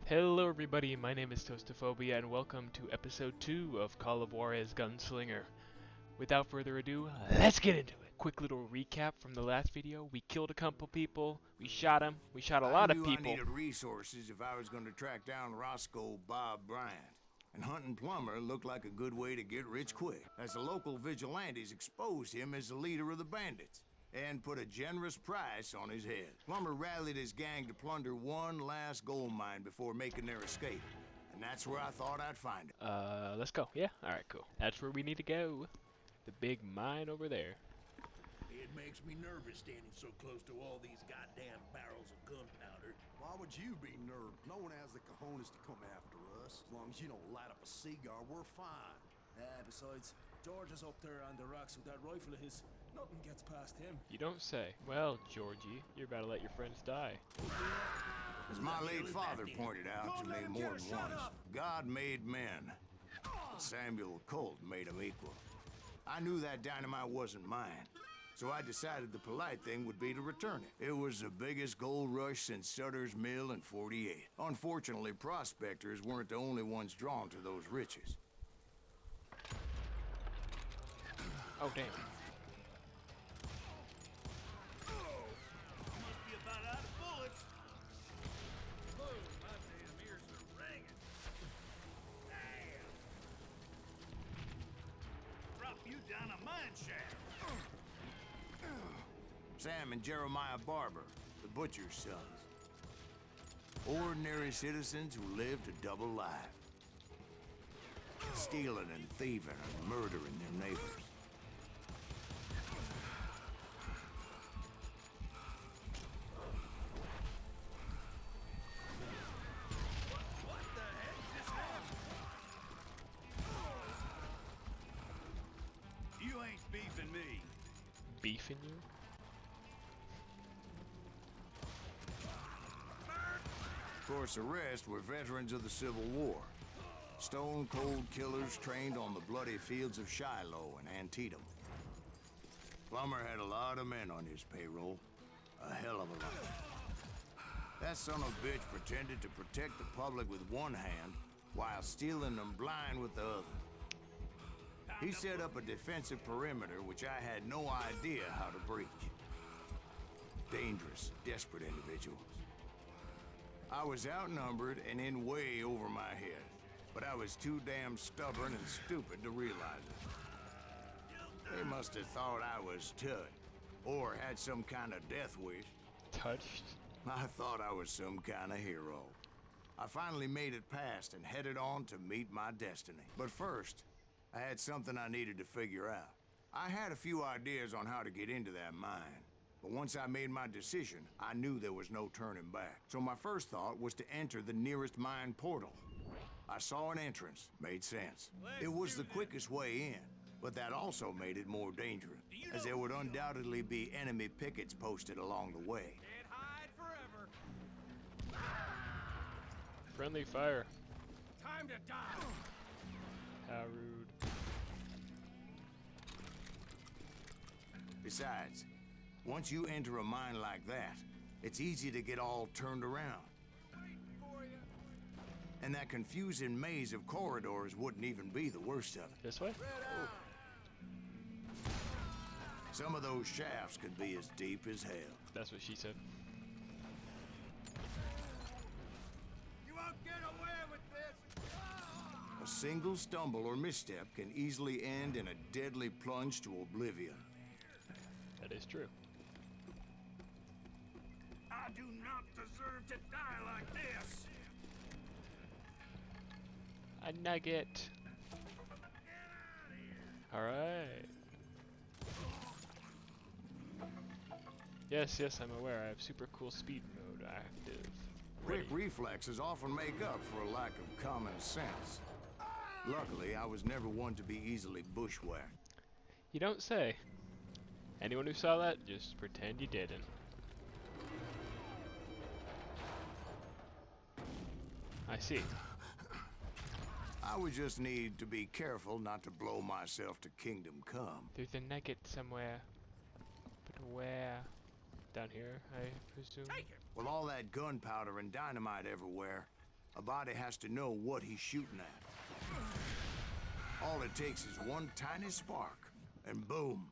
Hello everybody, my name is Toastophobia and welcome to episode 2 of Call of Juarez Gunslinger. Without further ado, let's get into it! Quick little recap from the last video. We killed a couple people, we shot a I lot of knew I people. needed resources if I was going to track down Roscoe Bob Bryant. And hunting Plummer looked like a good way to get rich quick, as the local vigilantes exposed him as the leader of the bandits and put a generous price on his head. Plummer rallied his gang to plunder one last gold mine before making their escape. And that's where I thought I'd find him. Let's go. Yeah? Alright, cool. That's where we need to go. The big mine over there. It makes me nervous standing so close to all these goddamn barrels of gunpowder. Why would you be nervous? No one has the cojones to come after us. As long as you don't light up a cigar, we're fine. Besides, George is up there on the rocks with that rifle of his. Nothing gets past him. You don't say. Well, Georgie, you're about to let your friends die. As my late father pointed out to me more than once, God made men, but Samuel Colt made them equal. I knew that dynamite wasn't mine, so I decided the polite thing would be to return it. It was the biggest gold rush since Sutter's Mill in '48. Unfortunately, prospectors weren't the only ones drawn to those riches. Oh, damn. Must be about out of bullets. Oh, my damn ears are ringing. Damn. Drop you down a mine shaft. Sam and Jeremiah Barber, the butcher's sons. Ordinary citizens who lived a double life. Stealing and thieving and murdering their neighbors. What the heck just happened? You ain't beefing me. Beefing you? Of course, the rest were veterans of the Civil War. Stone-cold killers trained on the bloody fields of Shiloh and Antietam. Plummer had a lot of men on his payroll. A hell of a lot. That son of a bitch pretended to protect the public with one hand while stealing them blind with the other. He set up a defensive perimeter which I had no idea how to breach. Dangerous, desperate individuals. I was outnumbered and in way over my head, but I was too damn stubborn and stupid to realize it. They must have thought I was touched, or had some kind of death wish. Touched? I thought I was some kind of hero. I finally made it past and headed on to meet my destiny. But first, I had something I needed to figure out. I had a few ideas on how to get into that mine. But once I made my decision, I knew there was no turning back. So my first thought was to enter the nearest mine portal. I saw an entrance. Made sense. It was the quickest way in, but that also made it more dangerous, as there would undoubtedly be enemy pickets posted along the way. Can't hide forever. Friendly fire. Time to die. How rude. Besides, once you enter a mine like that, it's easy to get all turned around. And that confusing maze of corridors wouldn't even be the worst of it. This way? Some of those shafts could be as deep as hell. That's what she said. You won't get away with this. A single stumble or misstep can easily end in a deadly plunge to oblivion. That is true. I do not deserve to die like this. A nugget. Alright. Yes, I'm aware. I have super cool speed mode active. Quick reflexes often make up for a lack of common sense. Luckily, I was never one to be easily bushwhacked. You don't say. Anyone who saw that, just pretend you didn't. I see. I would just need to be careful not to blow myself to Kingdom Come. There's a nugget somewhere. But where? Down here, I presume. Take it. With all that gunpowder and dynamite everywhere, a body has to know what he's shooting at. All it takes is one tiny spark, and boom.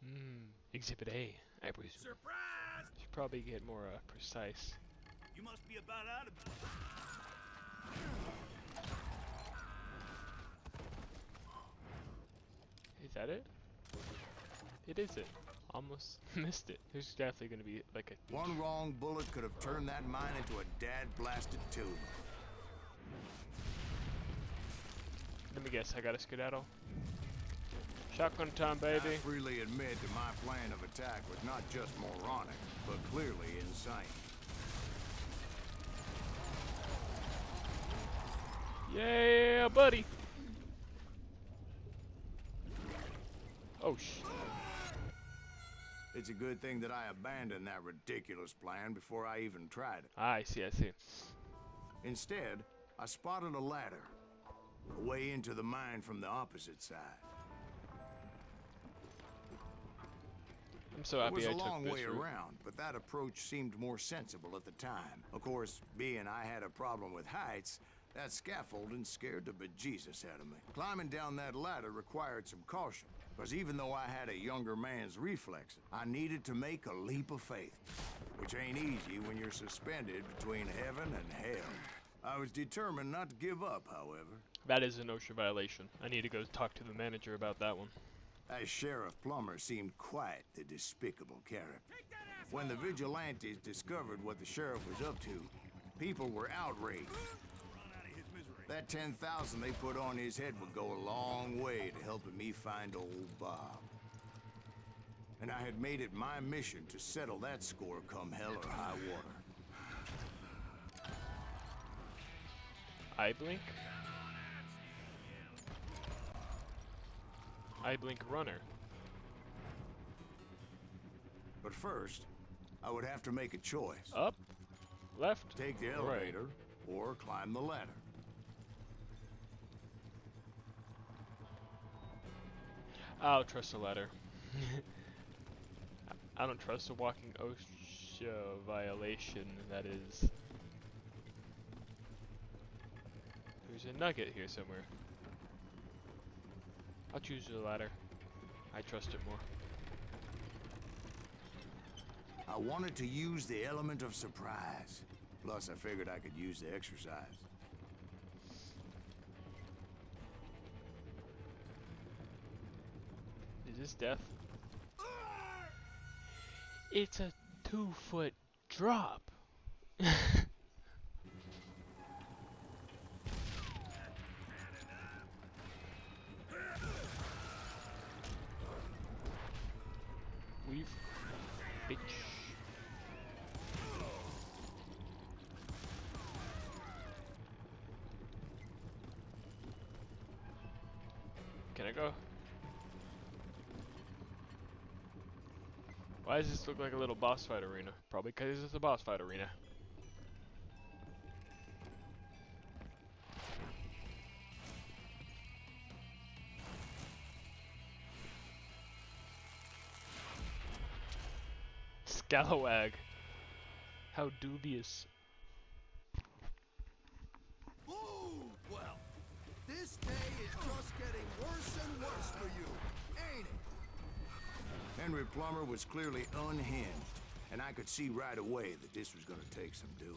Exhibit A, I presume. Surprise! Should probably get more precise. You must be about out of... Is that it? It is it. Almost missed it. There's definitely gonna be like a... One wrong bullet could have turned that mine into a dad-blasted tomb. Let me guess, I got a skedaddle. Shotgun time, baby. I freely admit that my plan of attack was not just moronic, but clearly insane. Yeah, buddy. Oh, It's a good thing that I abandoned that ridiculous plan before I even tried it. I see, I see. Instead, I spotted a ladder, a way into the mine from the opposite side. I'm so It happy was I a took long this way route. around, but that approach seemed more sensible at the time. Of course, being I had a problem with heights, that scaffolding scared the bejesus out of me. Climbing down that ladder required some caution, because even though I had a younger man's reflexes, I needed to make a leap of faith, which ain't easy when you're suspended between heaven and hell. I was determined not to give up, however. That is an OSHA violation. I need to go talk to the manager about that one. As Sheriff Plummer seemed quite the despicable character. When the vigilantes discovered what the sheriff was up to, people were outraged. That 10,000 they put on his head would go a long way to helping me find old Bob. And I had made it my mission to settle that score come hell or high water. I blink. I blink runner. But first, I would have to make a choice. Up, left, Take the right. elevator or climb the ladder. I'll trust the ladder. I don't trust a walking OSHA violation, that is. There's a nugget here somewhere. I'll choose the ladder. I trust it more. I wanted to use the element of surprise. Plus, I figured I could use the exercise. Is this death? It's a 2-foot drop. We've... bitch. Can I go? Why does this look like a little boss fight arena? Probably because it's a boss fight arena. Scalawag. How dubious. Ooh, well, this day is just getting worse and worse for you, ain't it? Henry Plummer was clearly unhinged, and I could see right away that this was gonna take some doing.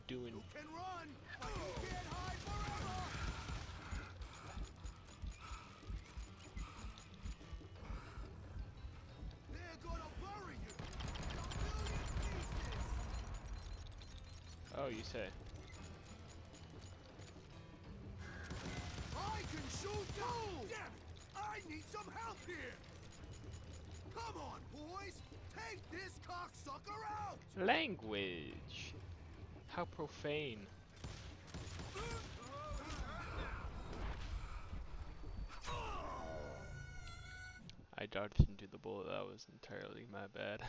Doing. Can run, but you can't hide forever! They're gonna bury you! A million pieces! Oh, you say. I can shoot too! Damn it! I need some help here! Come on, boys! Take this cocksucker out! Language. How profane. I dodged into the bullet. That was entirely my bad.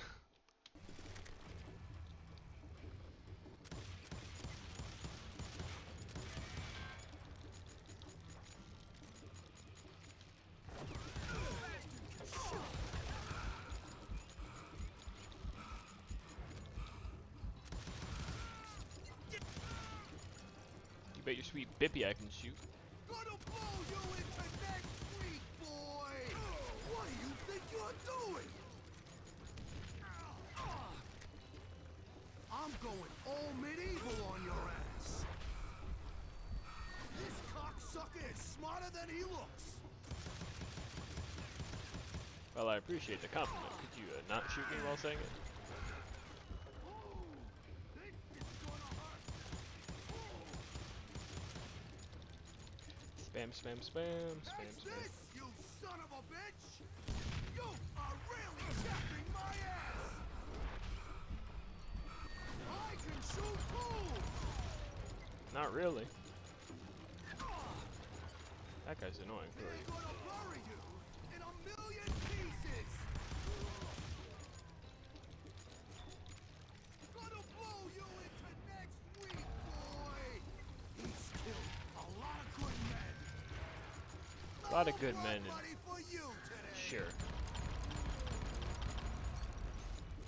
You bet your sweet bippy I can shoot. Gonna blow you into next week, boy! What do you think you're doing? I'm going all medieval on your ass. This cocksucker is smarter than he looks. Well, I appreciate the compliment. Could you not shoot me while saying it? Spam, spam, spam, spam, Take spam. this, you son of a bitch! You are really chapping my ass! I can shoot too! Not really. That guy's annoying. Who are They're you? gonna bury you in a million pieces! Gonna blow you into next week, boy! He's killed a lot of good men. A lot of good No men, blood and money for you today. sure.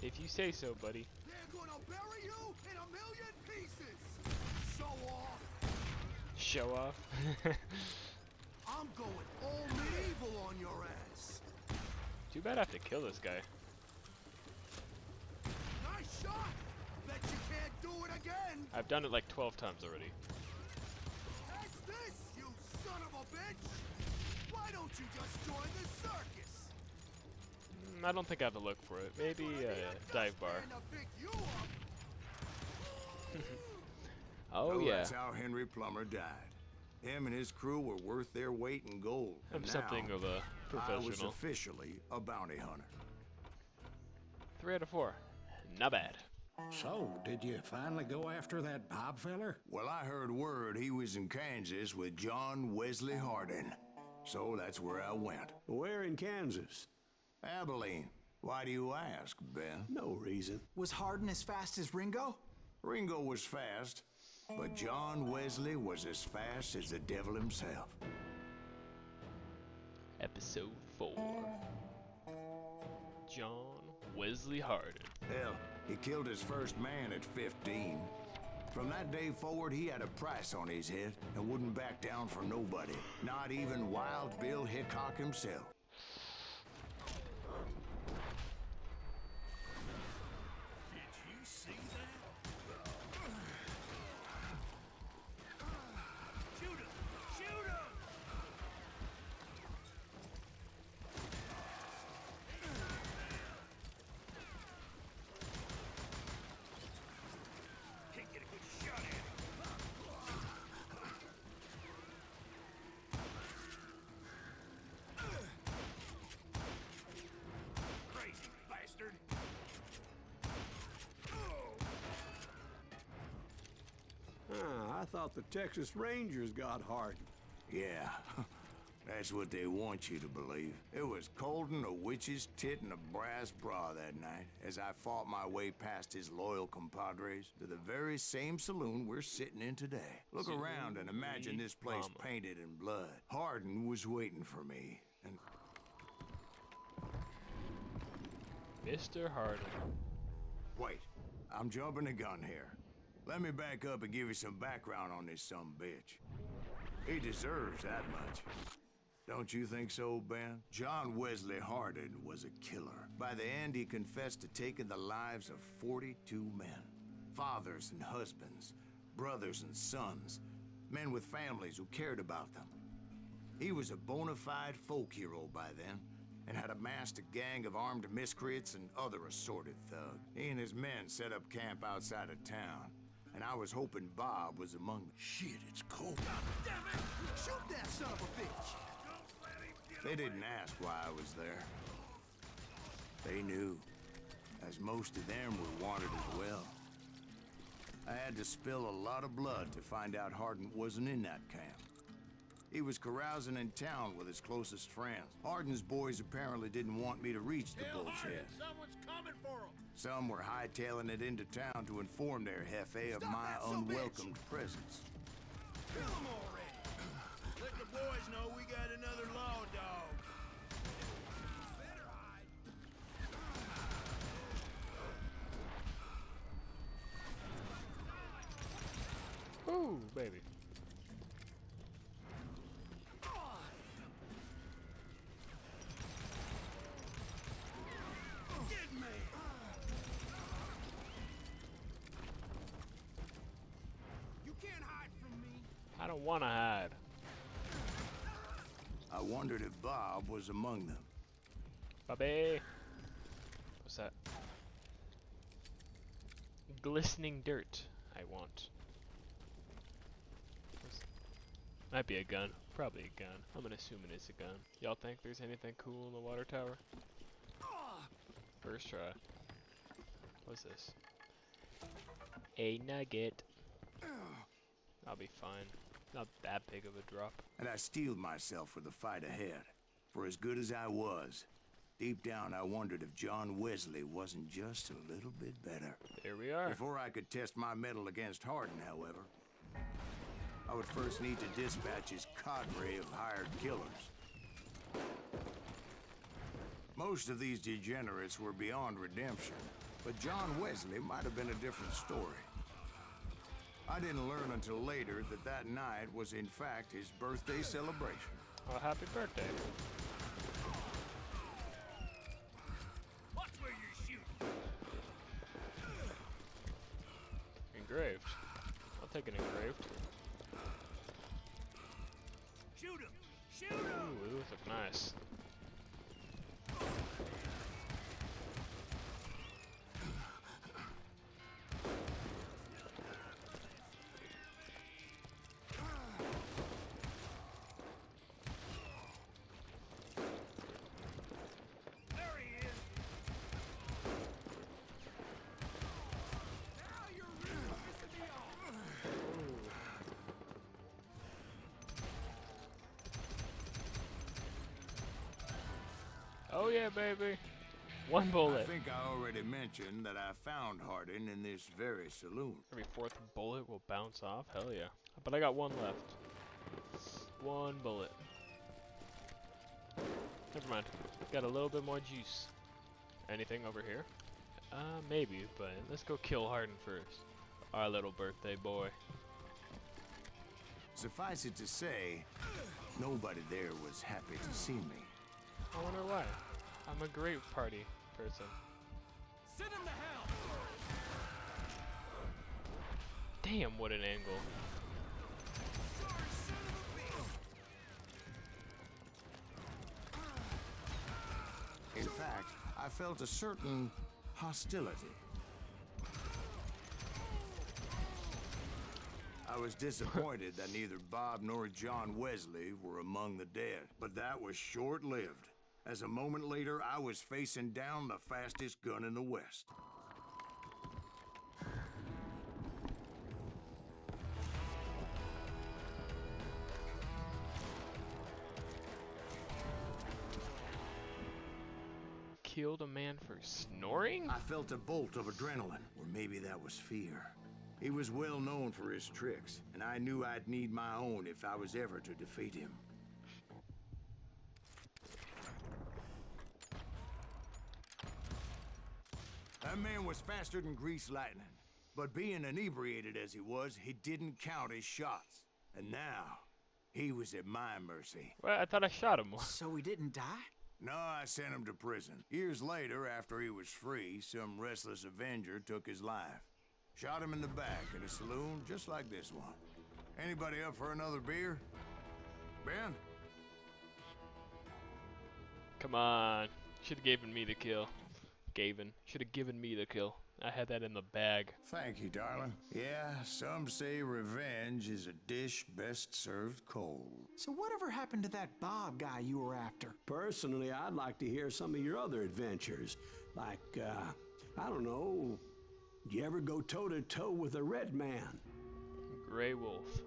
If you say so, buddy. They're gonna bury you in a million pieces! Show off! Show off. I'm going all medieval on your ass! Too bad I have to kill this guy. Nice shot! Bet you can't do it again! I've done it like 12 times already. That's this, you son of a bitch! Why don't you just join the circus? I don't think I have to look for it. Maybe dive bar. And to pick you up. Oh Well, yeah. That's how Henry Plummer died. Him and his crew were worth their weight in gold. I'm and something now of a I was professional. officially a bounty hunter. 3 out of 4. Not bad. So, did you finally go after that Bob feller? Well, I heard word he was in Kansas with John Wesley Hardin. So that's where I went. Where in Kansas? Abilene. Why do you ask, Ben? No reason. Was Hardin as fast as Ringo? Ringo was fast, but John Wesley was as fast as the devil himself. Episode 4. John Wesley Hardin. Hell, he killed his first man at 15. From that day forward, he had a price on his head and wouldn't back down for nobody, not even Wild Bill Hickok himself. Did you see that? Shoot him! Shoot him! Can't get a good shot at him. Crazy bastard! I thought the Texas Rangers got Hardin. Yeah, that's what they want you to believe. It was cold and a witch's tit and a brass bra that night as I fought my way past his loyal compadres to the very same saloon we're sitting in today. Look around and imagine this place Mama. painted in blood. Hardin was waiting for me, and Mr. Hardin. wait, I'm jumping the gun here. Let me back up and give you some background on this sumbitch. He deserves that much. Don't you think so, Ben? John Wesley Hardin was a killer. By the end, he confessed to taking the lives of 42 men. Fathers and husbands, brothers and sons, men with families who cared about them. He was a bona fide folk hero by then, and had amassed a gang of armed miscreants and other assorted thugs. He and his men set up camp outside of town, and I was hoping Bob was among them. Shit, it's cold. Damn it! Shoot that son of a bitch! They didn't ask why I was there. They knew, as most of them were wanted as well. I had to spill a lot of blood to find out Hardin wasn't in that camp. He was carousing in town with his closest friends. Hardin's boys apparently didn't want me to reach the Tell bull's Hardin head. someone's coming for him! Some were hightailing it into town to inform their jefe of Stop my that son of a bitch! unwelcomed presence. Kill him already! Let the boys know we got another law dog. Better hide. Ooh, baby. don't want to hide. I wondered if Bob was among them. Bobby. What's that? Glistening dirt. I want. Might be a gun. Probably a gun. I'm gonna assume it is a gun. Y'all think there's anything cool in the water tower? First try. What's this? A nugget. I'll be fine. Not that big of a drop. And I steeled myself for the fight ahead. For as good as I was, deep down I wondered if John Wesley wasn't just a little bit better. There we are. Before I could test my mettle against Hardin, however, I would first need to dispatch his cadre of hired killers. Most of these degenerates were beyond redemption, but John Wesley might have been a different story. I didn't learn until later that that night was in fact his birthday celebration. Oh, happy birthday. Watch where you shoot. Engraved. I'll take an engraved. Shoot him! Shoot him! Ooh, those look nice. There he is! Now you're really pissing me off! Oh yeah, baby. One I bullet. think I already mentioned that I found Hardin in this very saloon. Every fourth bullet will bounce off. Hell yeah. But I got one left. One bullet. Never mind. Got a little bit more juice. Anything over here? Maybe, but let's go kill Hardin first. Our little birthday boy. Suffice it to say, nobody there was happy to see me. I wonder why. I'm a great party person. Send him to hell! Damn, what an angle. In fact, I felt a certain hostility. I was disappointed that neither Bob nor John Wesley were among the dead, but that was short-lived. As a moment later, I was facing down the fastest gun in the West. Killed a man for snoring? I felt a bolt of adrenaline, or maybe that was fear. He was well known for his tricks, and I knew I'd need my own if I was ever to defeat him. That man was faster than greased lightning, but being inebriated as he was, he didn't count his shots. And now, he was at my mercy. Well, I thought I shot him. So he didn't die? No, I sent him to prison. Years later, after he was free, some restless Avenger took his life. Shot him in the back in a saloon just like this one. Anybody up for another beer? Ben? Come on. Should have given me the kill. Should have given me the kill. I had that in the bag. Thank you, darling. Yeah, some say revenge is a dish best served cold. So whatever happened to that Bob guy you were after? Personally, I'd like to hear some of your other adventures. Like, I don't know, did you ever go toe-to-toe with a red man? Grey Wolf.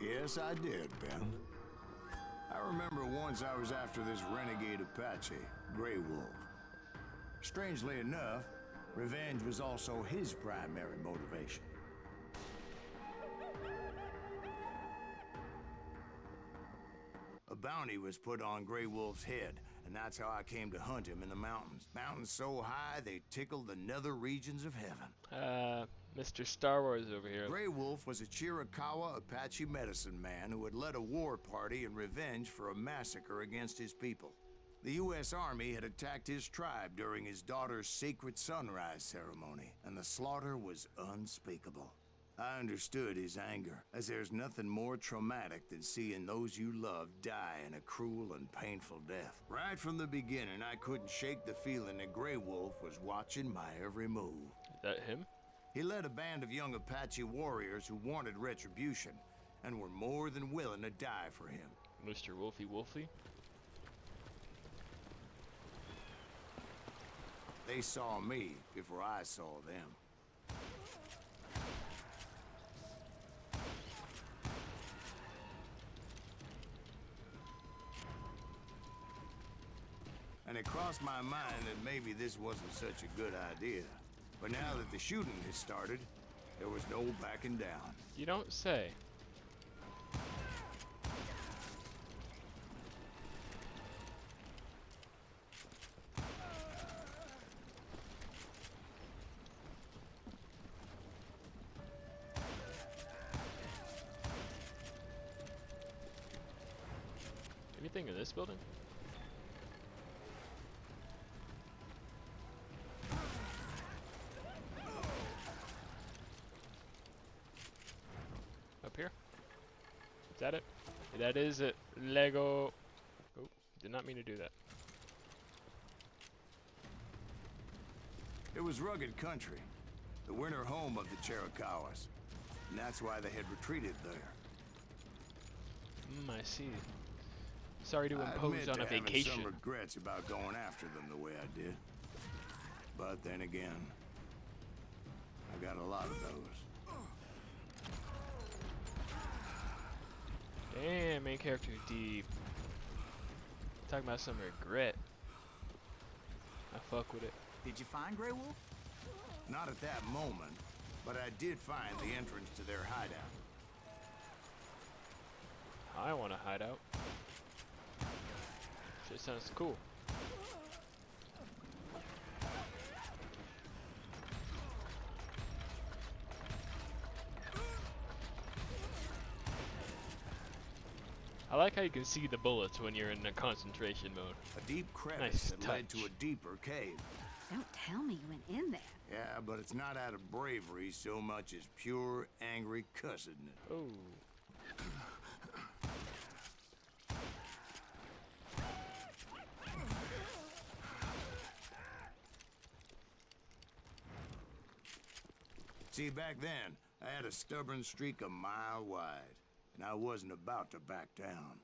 Yes, I did, Ben. I remember once I was after this renegade Apache, Grey Wolf. Strangely enough, revenge was also his primary motivation. A bounty was put on Grey Wolf's head, and that's how I came to hunt him in the mountains. Mountains so high they tickled the nether regions of heaven. Mr. Star Wars over here. Grey Wolf was a Chiricahua Apache medicine man who had led a war party in revenge for a massacre against his people. The U.S. Army had attacked his tribe during his daughter's sacred sunrise ceremony, and the slaughter was unspeakable. I understood his anger, as there's nothing more traumatic than seeing those you love die in a cruel and painful death. Right from the beginning, I couldn't shake the feeling that Grey Wolf was watching my every move. Is that him? He led a band of young Apache warriors who wanted retribution and were more than willing to die for him. Mr. Wolfie Wolfie? They saw me before I saw them. And it crossed my mind that maybe this wasn't such a good idea. But now that the shooting had started, there was no backing down. You don't say. Anything in this building? Up here? Is that it? That is it. Lego. Oh, did not mean to do that. It was rugged country, the winter home of the Chiricahuas, and that's why they had retreated there. I see. Sorry to I impose admit on a to having vacation. some regrets about going after them the way I did. But then again, I got a lot of those. Damn, main character deep. Talking about some regret. I fuck with it. Did you find Grey Wolf? Not at that moment, but I did find the entrance to their hideout. I want to hide out. Shit sounds cool. I like how you can see the bullets when you're in a concentration mode. A deep crevice Nice that led to touch. a deeper cave. Don't tell me you went in there. Yeah, but it's not out of bravery so much as pure, angry cussedness. Oh. See, back then, I had a stubborn streak a mile wide, and I wasn't about to back down.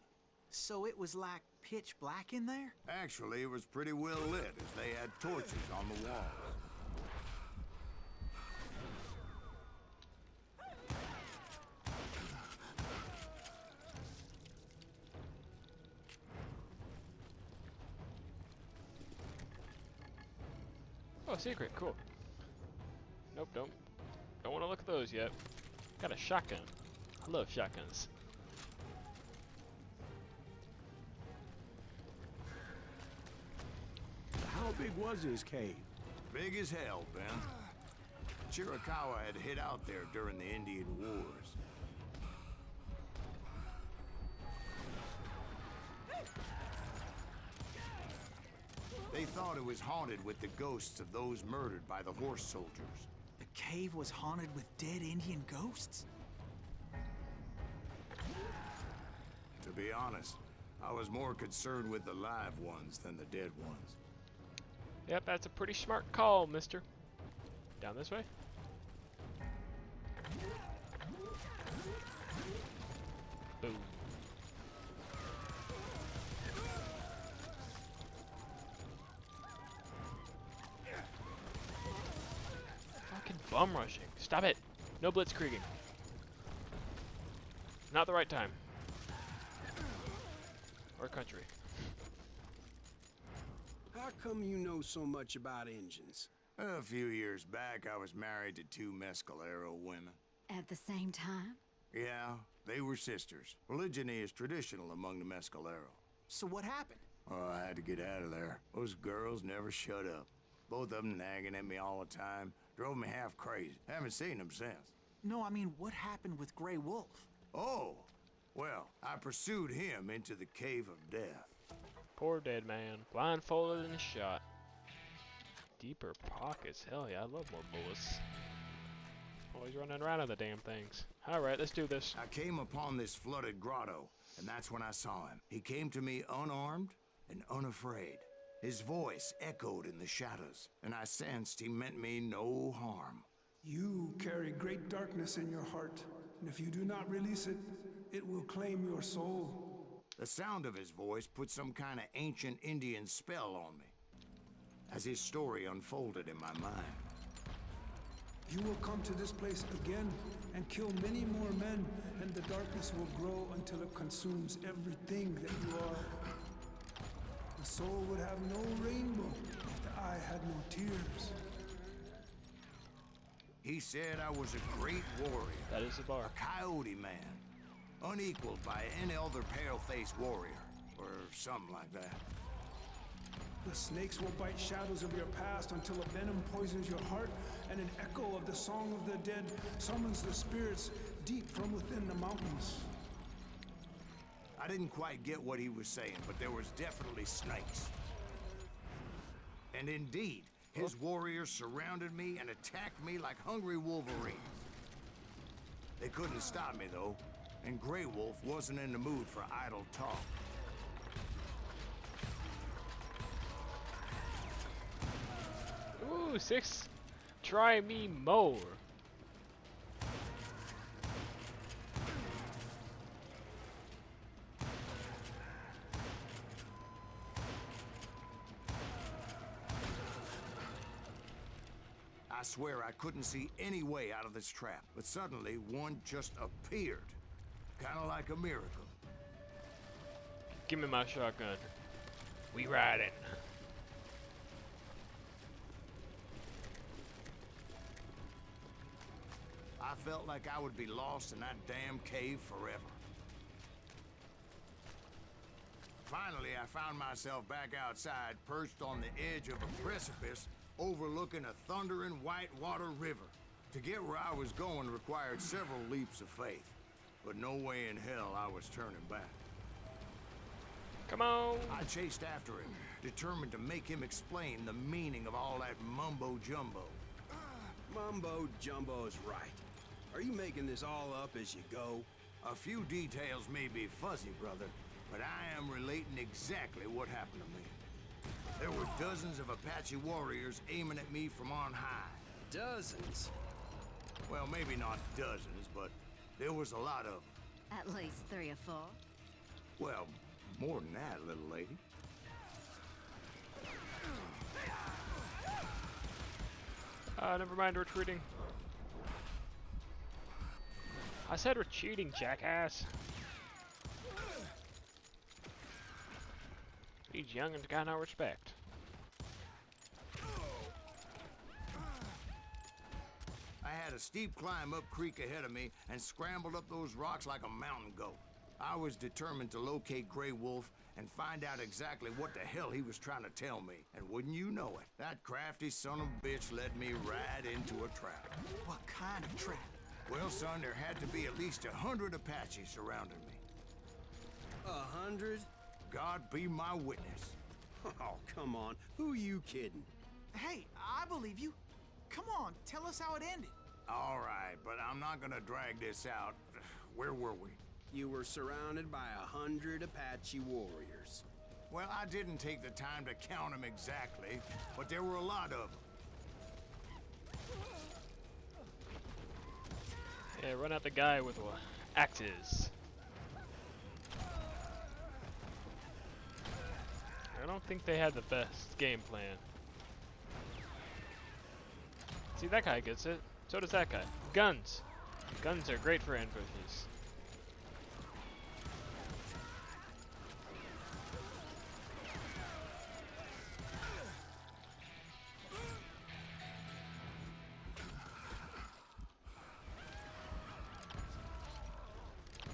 So it was like pitch black in there? Actually, it was pretty well lit, as they had torches on the walls. Oh, secret, cool. Nope, don't want to look at those yet. Got a shotgun. I love shotguns. How big was his cave? Big as hell, Ben. Chiricahua had hid out there during the Indian Wars. They thought it was haunted with the ghosts of those murdered by the horse soldiers. The cave was haunted with dead Indian ghosts? To be honest, I was more concerned with the live ones than the dead ones. Yep, that's a pretty smart call, mister. Down this way? Boom. Fucking bum rushing. Stop it. No blitzkrieging. Not the right time. Or country. How come you know so much about engines? A few years back, I was married to two Mescalero women. At the same time? Yeah, they were sisters. Polygyny is traditional among the Mescalero. So what happened? Oh, I had to get out of there. Those girls never shut up. Both of them nagging at me all the time. Drove me half crazy. Haven't seen them since. No, I mean, what happened with Grey Wolf? Oh, well, I pursued him into the Cave of Death. Poor dead man. Blindfolded and shot. Deeper pockets. Hell yeah, I love more bullets. Oh, Always running around on the damn things. Alright, let's do this. I came upon this flooded grotto, and that's when I saw him. He came to me unarmed and unafraid. His voice echoed in the shadows, and I sensed he meant me no harm. You carry great darkness in your heart, and if you do not release it, it will claim your soul. The sound of his voice put some kind of ancient Indian spell on me, as his story unfolded in my mind. You will come to this place again and kill many more men, and the darkness will grow until it consumes everything that you are. The soul would have no rainbow if the eye had no tears. He said I was a great warrior. That is the bar. A coyote man, unequaled by any other pale-faced warrior, or something like that. The snakes will bite shadows of your past until a venom poisons your heart, and an echo of the song of the dead summons the spirits deep from within the mountains. I didn't quite get what he was saying, but there was definitely snakes. And indeed, his warriors surrounded me and attacked me like hungry wolverines. They couldn't stop me, though, and Grey Wolf wasn't in the mood for idle talk. Ooh, 6. Try me more. I swear I couldn't see any way out of this trap, but suddenly one just appeared. Kind of like a miracle. Give me my shotgun. We riding. I felt like I would be lost in that damn cave forever. Finally, I found myself back outside, perched on the edge of a precipice overlooking a thundering whitewater river. To get where I was going required several leaps of faith, but no way in hell I was turning back. Come on. I chased after him, determined to make him explain the meaning of all that mumbo-jumbo. Mumbo-jumbo's right. Are you making this all up as you go? A few details may be fuzzy, brother, but I am relating exactly what happened to me. There were dozens of Apache warriors aiming at me from on high. Dozens? Well, maybe not dozens, but there was a lot of them. At least 3 or 4. Well, more than that, little lady. Never mind, retreating. I said retreating, jackass. These youngins got no respect. I had a steep climb up creek ahead of me and scrambled up those rocks like a mountain goat. I was determined to locate Grey Wolf and find out exactly what the hell he was trying to tell me. And wouldn't you know it, that crafty son of a bitch led me right into a trap. What kind of trap? Well, son, there had to be at least 100 Apaches surrounding me. 100? God be my witness. Oh, come on. Who you kidding? Hey, I believe you. Come on, tell us how it ended. All right, but I'm not gonna drag this out. Where were we? You were surrounded by 100 Apache warriors. Well, I didn't take the time to count them exactly, but there were a lot of them. Yeah, run out the guy with axes. I don't think they had the best game plan. See, that guy gets it. So does that guy. Guns. Guns are great for ambushes.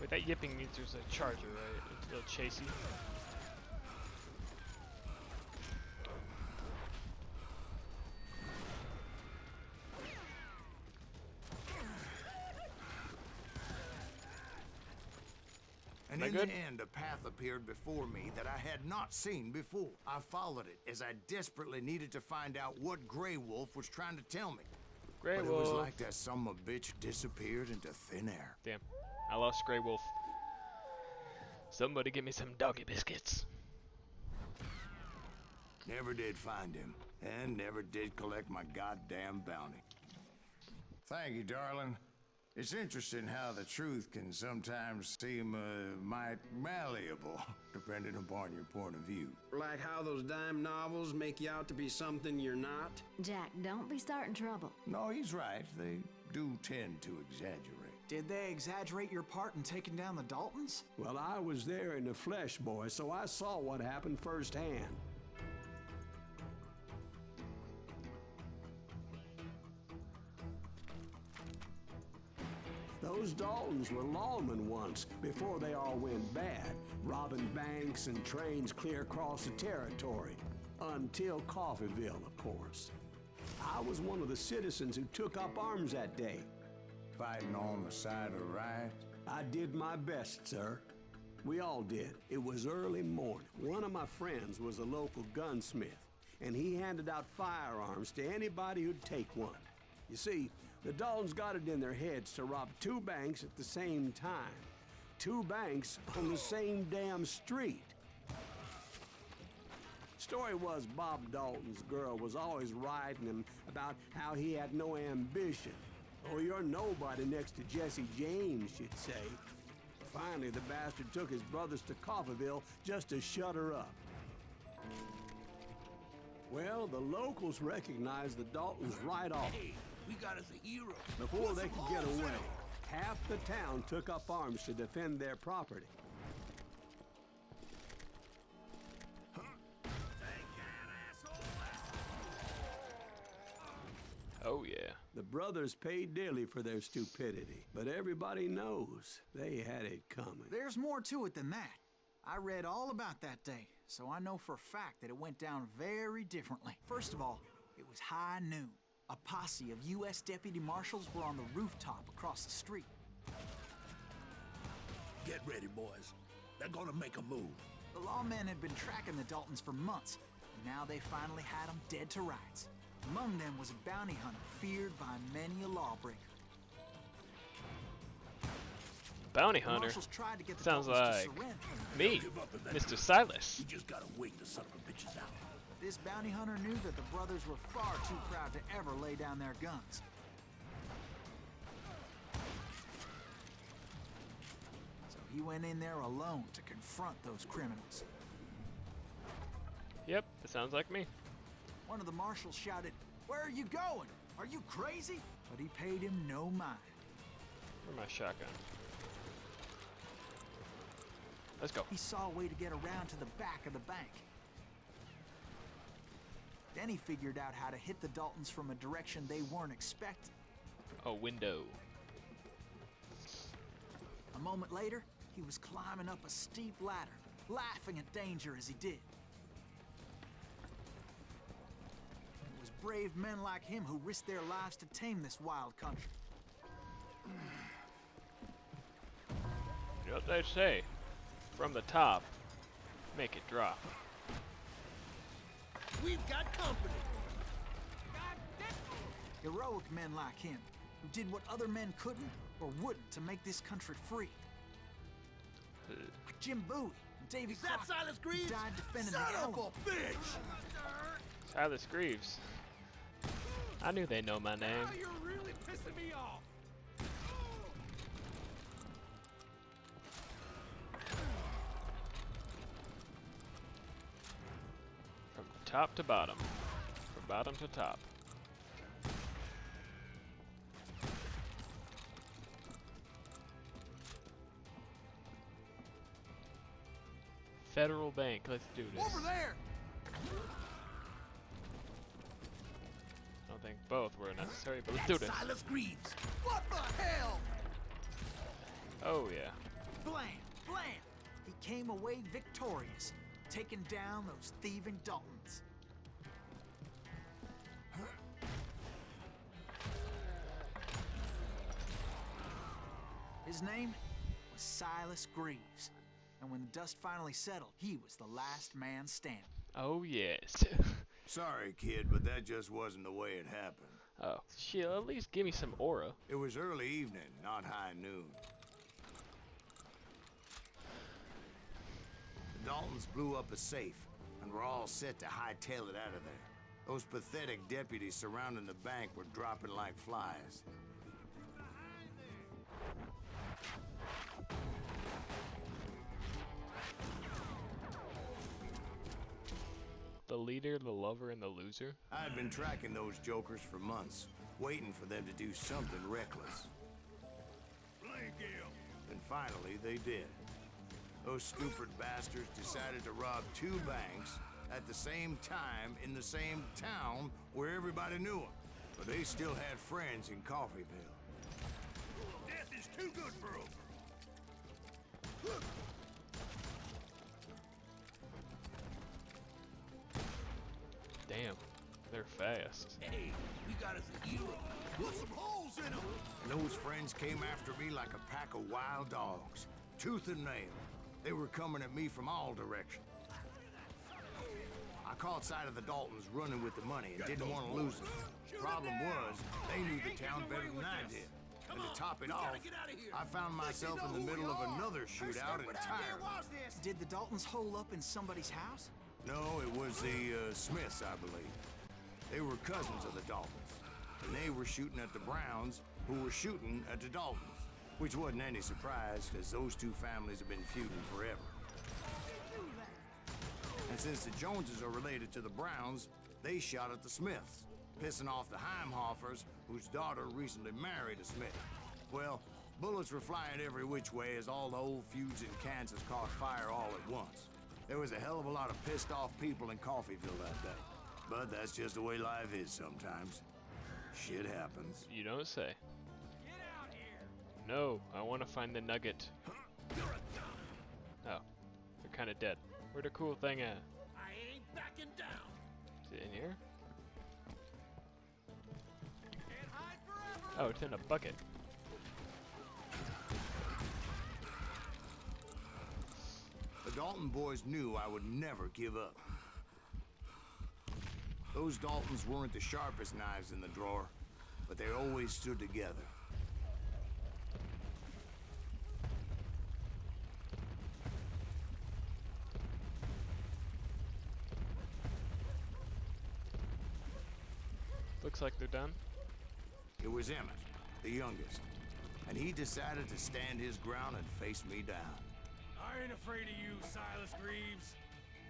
Wait, that yipping means there's a charger, right? It's a little chasey. And in the end, a path appeared before me that I had not seen before. I followed it as I desperately needed to find out what Grey Wolf was trying to tell me. Grey But it was Wolf. like that son of a bitch disappeared into thin air. Damn, I lost Grey Wolf. Somebody give me some doggy biscuits. Never did find him, and never did collect my goddamn bounty. Thank you, darling. It's interesting how the truth can sometimes seem might malleable, depending upon your point of view. Like how those dime novels make you out to be something you're not? Jack, don't be starting trouble. No, he's right. They do tend to exaggerate. Did they exaggerate your part in taking down the Daltons? Well, I was there in the flesh, boy, so I saw what happened firsthand. Those Daltons were lawmen once, before they all went bad, robbing banks and trains clear across the territory. Until Coffeeville, of course. I was one of the citizens who took up arms that day. Fighting on the side of the right? I did my best, sir. We all did. It was early morning. One of my friends was a local gunsmith, and he handed out firearms to anybody who'd take one. You see, the Daltons got it in their heads to rob 2 banks at the same time. 2 banks on the same damn street. Story was Bob Dalton's girl was always riding him about how he had no ambition. Oh, you're nobody next to Jesse James, she'd say. Finally, the bastard took his brothers to Coffeeville just to shut her up. Well, the locals recognized the Daltons right off. Hey, we got us a hero. Before they could get away, half the town took up arms to defend their property. Oh yeah. The brothers paid dearly for their stupidity, but everybody knows they had it coming. There's more to it than that. I read all about that day, so I know for a fact that it went down very differently. First of all, it was high noon. A posse of U.S. deputy marshals were on the rooftop across the street. Get ready, boys. They're gonna make a move. The lawmen had been tracking the Daltons for months, and now they finally had them dead to rights. Among them was a bounty hunter feared by many a lawbreaker. Bounty The hunter? marshals tried to get the Sounds Daltons like to surrender. me, Give up if that Mr. is. Silas. You just gotta wait the son of a bitches out. This bounty hunter knew that the brothers were far too proud to ever lay down their guns. So he went in there alone to confront those criminals. Yep, that sounds like me. One of the marshals shouted, "Where are you going? Are you crazy?" But he paid him no mind. Where's my shotgun? Let's go. He saw a way to get around to the back of the bank. Then he figured out how to hit the Daltons from a direction they weren't expecting. A window. A moment later, he was climbing up a steep ladder, laughing at danger as he did. It was brave men like him who risked their lives to tame this wild country. You know what they say? From the top, make it drop. We've got company. Heroic men like him, who did what other men couldn't or wouldn't to make this country free. Like Jim Bowie and Davy Is that Crockett, Silas who Greaves? died defending Son the of Alamo. a bitch! Silas Greaves. I knew they know my name. Now you're really pissing me off. From top to bottom. From bottom to top. Federal Bank, let's do this. Over there! I don't think both were necessary, but let's do this. Silas Greaves. What the hell? Oh yeah. Blam! Blam! He came away victorious, taking down those thieving Daltons. His name was Silas Greaves, and when the dust finally settled, he was the last man standing. Oh yes. Sorry, kid, but that just wasn't the way it happened. Oh, shit, at least give me some aura. It was early evening, not high noon. The Daltons blew up a safe, and were all set to hightail it out of there. Those pathetic deputies surrounding the bank were dropping like flies. The leader, the lover, and the loser? I had been tracking those jokers for months, waiting for them to do something reckless. Blink him. And finally, they did. Those stupid bastards decided to rob 2 banks at the same time in the same town where everybody knew them. But they still had friends in Coffeyville. Death is too good for them. Damn, they're fast. Hey, we got us a hero. Put some holes in them! And those friends came after me like a pack of wild dogs, tooth and nail. They were coming at me from all directions. I caught sight of the Daltons running with the money and didn't want to lose them. Problem was, they knew the town better than I did. And to top it off, I found myself in the middle of another shootout entirely. Did the Daltons hole up in somebody's house? No, it was the Smiths, I believe. They were cousins of the Daltons, and they were shooting at the Browns, who were shooting at the Daltons, which wasn't any surprise, because those 2 families have been feuding forever. And since the Joneses are related to the Browns, they shot at the Smiths, pissing off the Heimhoffers, whose daughter recently married a Smith. Well, bullets were flying every which way as all the old feuds in Kansas caught fire all at once. There was a hell of a lot of pissed off people in Coffeyville that day. But that's just the way life is sometimes. Shit happens. You don't say. Get out here. No, I want to find the nugget. You're a dumb. Oh, they're kind of dead. Where'd the cool thing at? I ain't backing down. Is it in here? Can't hide forever. Oh, it's in a bucket. The Dalton boys knew I would never give up. Those Daltons weren't the sharpest knives in the drawer, but they always stood together. Looks like they're done. It was Emmett, the youngest, and he decided to stand his ground and face me down. I ain't afraid of you, Silas Greaves.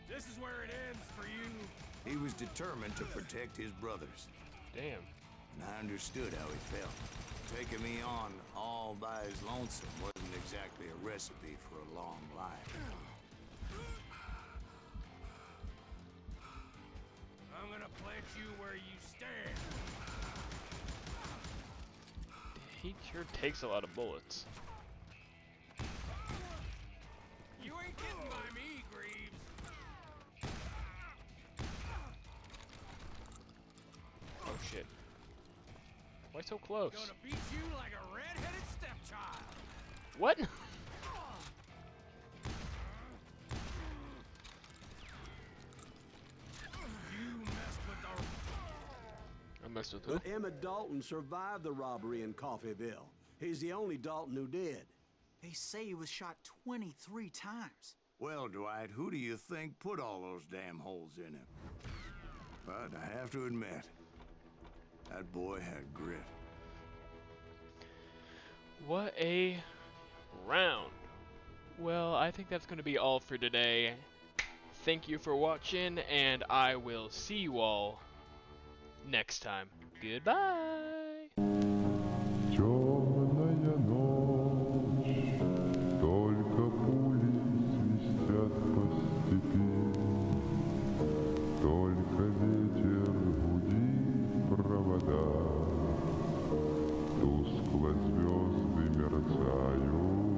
This is where it ends for you. He was determined to protect his brothers, Damn. and I understood how he felt. Taking me on all by his lonesome wasn't exactly a recipe for a long life. I'm gonna plant you where you stand. He sure takes a lot of bullets. You ain't getting by me, Greaves. Oh shit. Why so close? Gonna beat you like a red-headed stepchild. What? You messed with the... I messed with who? But Emmett Dalton survived the robbery in Coffeyville. He's the only Dalton who did. They say he was shot 23 times. Well, Dwight, who do you think put all those damn holes in him? But I have to admit, that boy had grit. What a round. Well, I think that's going to be all for today. Thank you for watching, and I will see you all next time. Goodbye.